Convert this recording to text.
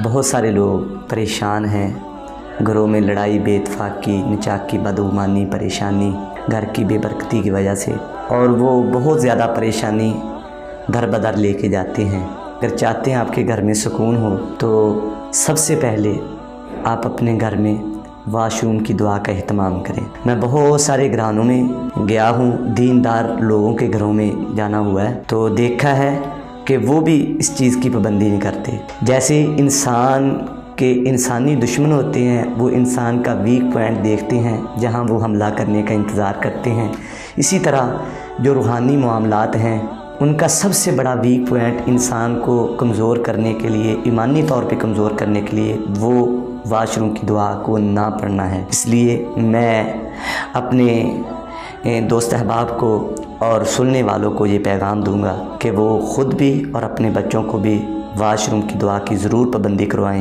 بہت سارے لوگ پریشان ہیں، گھروں میں لڑائی بے اتفاقی، نچاک کی بدگمانی، پریشانی، گھر کی بے برکتی کی وجہ سے، اور وہ بہت زیادہ پریشانی در بدر لے کے جاتے ہیں۔ اگر چاہتے ہیں آپ کے گھر میں سکون ہو تو سب سے پہلے آپ اپنے گھر میں واش روم کی دعا کا اہتمام کریں۔ میں بہت سارے گھرانوں میں گیا ہوں، دیندار لوگوں کے گھروں میں جانا ہوا ہے، تو دیکھا ہے کہ وہ بھی اس چیز کی پابندی نہیں کرتے۔ جیسے انسان کے انسانی دشمن ہوتے ہیں، وہ انسان کا ویک پوائنٹ دیکھتے ہیں جہاں وہ حملہ کرنے کا انتظار کرتے ہیں، اسی طرح جو روحانی معاملات ہیں ان کا سب سے بڑا ویک پوائنٹ انسان کو کمزور کرنے کے لیے، ایمانی طور پہ کمزور کرنے کے لیے، وہ واش روم کی دعا کو نہ پڑھنا ہے۔ اس لیے میں اپنے دوست احباب کو اور سننے والوں کو یہ پیغام دوں گا کہ وہ خود بھی اور اپنے بچوں کو بھی واش روم کی دعا کی ضرور پابندی کروائیں۔